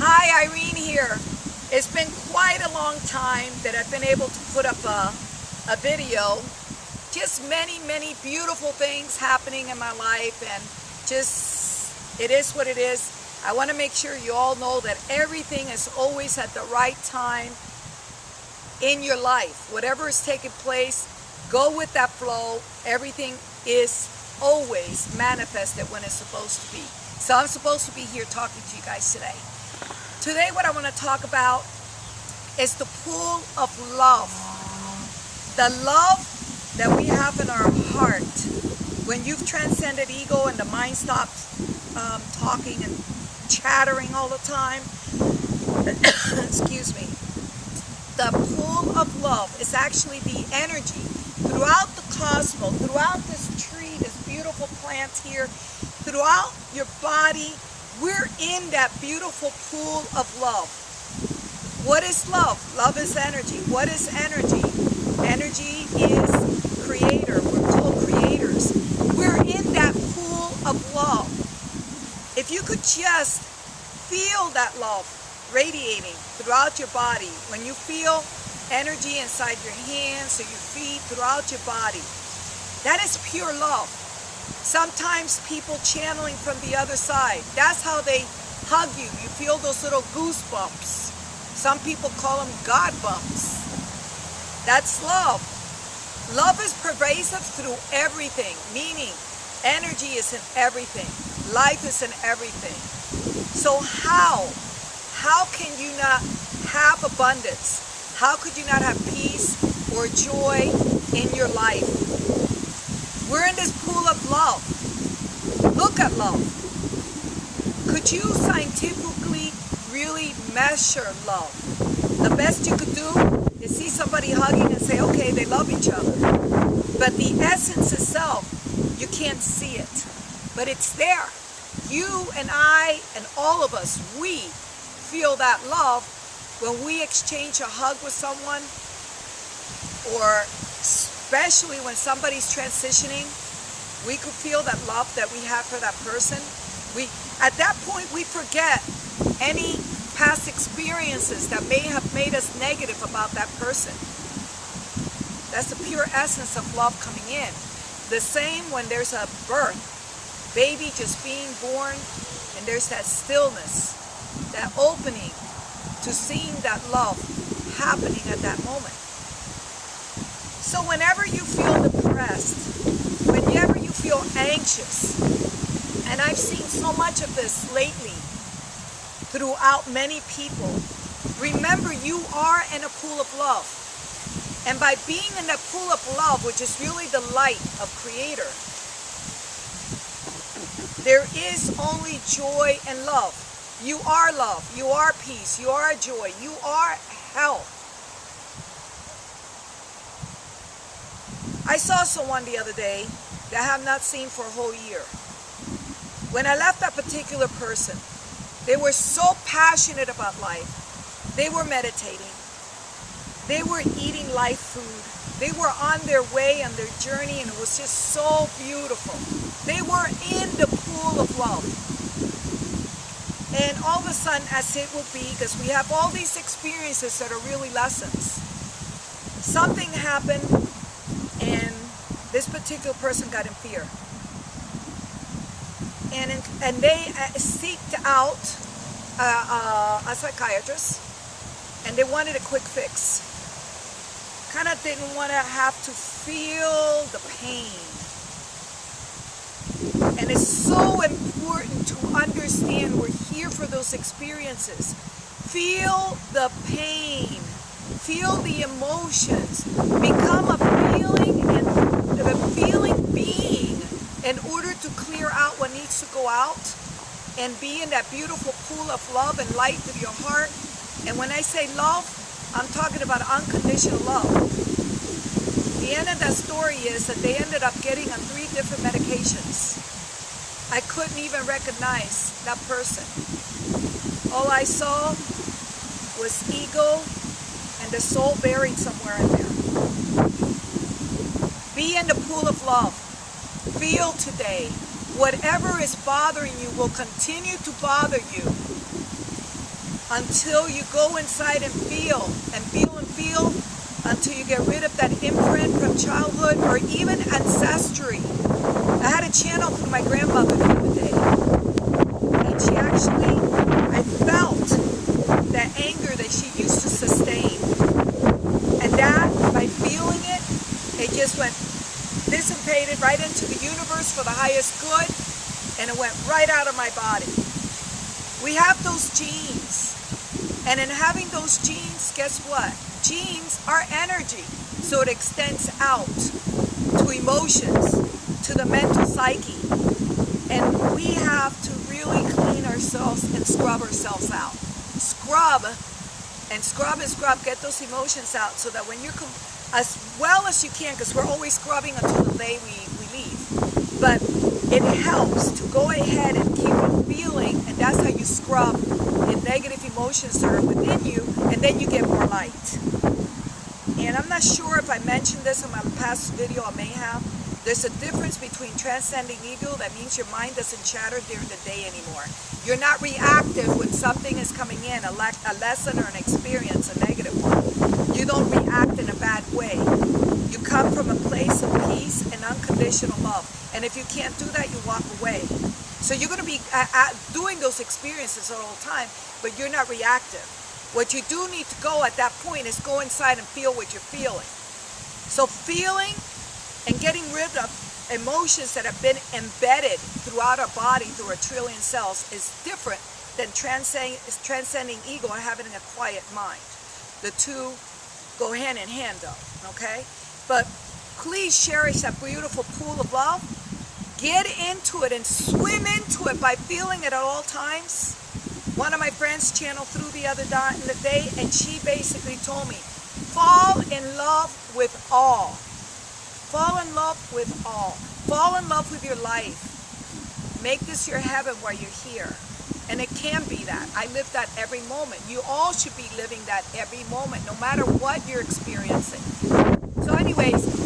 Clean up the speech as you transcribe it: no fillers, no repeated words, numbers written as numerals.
Hi, Irene here. It's been quite a long time that I've been able to put up a video. Just many beautiful things happening in my life, and just it is what it is. I want to make sure you all know that everything is always at the right time in your life. Whatever is taking place, go with that flow. Everything is always manifested when it's supposed to be. So I'm supposed to be here talking to you guys today. Today what I want to talk about is the pool of love. The love that we have in our heart. When you've transcended ego and the mind stops talking and chattering all the time. Excuse me. The pool of love is actually the energy throughout the cosmos, throughout this tree, this beautiful plant here, throughout your body. We're in that beautiful pool of love. What is love? Love is energy. What is energy? Energy is creator. We're called creators. We're in that pool of love. If you could just feel that love radiating throughout your body, when you feel energy inside your hands or your feet, throughout your body, that is pure love. Sometimes people channeling from the other side, that's how they hug you. You feel those little goosebumps. Some people call them God bumps. That's love. Love is pervasive through everything, meaning energy is in everything. Life is in everything. So how can you not have abundance? How could you not have peace or joy in your life? We're in this pool of love. Look at love. Could you scientifically really measure love? The best you could do is see somebody hugging and say, okay, they love each other. But the essence itself, you can't see it. But it's there. You and I and all of us, we feel that love when we exchange a hug with someone, or especially when somebody's transitioning. We could feel that love that we have for that person. At that point, we forget any past experiences that may have made us negative about that person. That's the pure essence of love coming in. The same when there's a birth, baby just being born, and there's that stillness, that opening to seeing that love happening at that moment. So whenever you feel depressed, whenever you feel anxious, and I've seen so much of this lately throughout many people, remember you are in a pool of love. And by being in that pool of love, which is really the light of Creator, there is only joy and love. You are love, you are peace, you are joy, you are health. I saw someone the other day that I have not seen for a whole year. When I left that particular person, they were so passionate about life. They were meditating. They were eating life food. They were on their way, on their journey, and it was just so beautiful. They were in the pool of love. And all of a sudden, as it will be, because we have all these experiences that are really lessons, something happened, and this particular person got in fear. And they seeked out a psychiatrist, and they wanted a quick fix. Kind of didn't want to have to feel the pain. And it's so important to understand we're here for those experiences. Feel the pain. Feel the emotions. Become a feeling being in order to clear out what needs to go out and be in that beautiful pool of love and light through your heart. And when I say love, I'm talking about unconditional love. The end of that story is that they ended up getting on 3 different medications. I couldn't even recognize that person. All I saw was ego and the soul buried somewhere in there. Be in the pool of love. Feel today. Whatever is bothering you will continue to bother you. until you go inside and feel until you get rid of that imprint from childhood or even ancestry. I had a channel through my grandmother the other day, and she actually, I felt that anger that she used to sustain, and that, by feeling it, it just went dissipated right into the universe for the highest good, and it went right out of my body. We have those genes, and in having those genes, guess what? Genes are energy, so it extends out to emotions, to the mental psyche, and we have to really clean ourselves and scrub ourselves out. Scrub and scrub and scrub, get those emotions out, so that when you're as well as you can, because we're always scrubbing until the day we leave, but it helps to go ahead and keep on feeling, and that's how you scrub the negative emotions that are within you, and then you get more light. And I'm not sure if I mentioned this in my past video, I may have. There's a difference between transcending ego, that means your mind doesn't chatter during the day anymore. You're not reactive when something is coming in, a lesson or an experience, a negative one. You don't react in a bad way. You come from a place of peace and unconditional love. And if you can't do that, you walk away. So you're going to be doing those experiences all the time, but you're not reactive. What you do need to go at that point is go inside and feel what you're feeling. So feeling and getting rid of emotions that have been embedded throughout our body through a trillion cells is different than transcending ego and having a quiet mind. The two go hand in hand though, okay? But please cherish that beautiful pool of love. Get into it and swim into it by feeling it at all times. One of my friends channeled through the other day, and she basically told me, fall in love with all. Fall in love with all. Fall in love with your life. Make this your heaven while you're here. And it can be that. I live that every moment. You all should be living that every moment, no matter what you're experiencing. So anyways,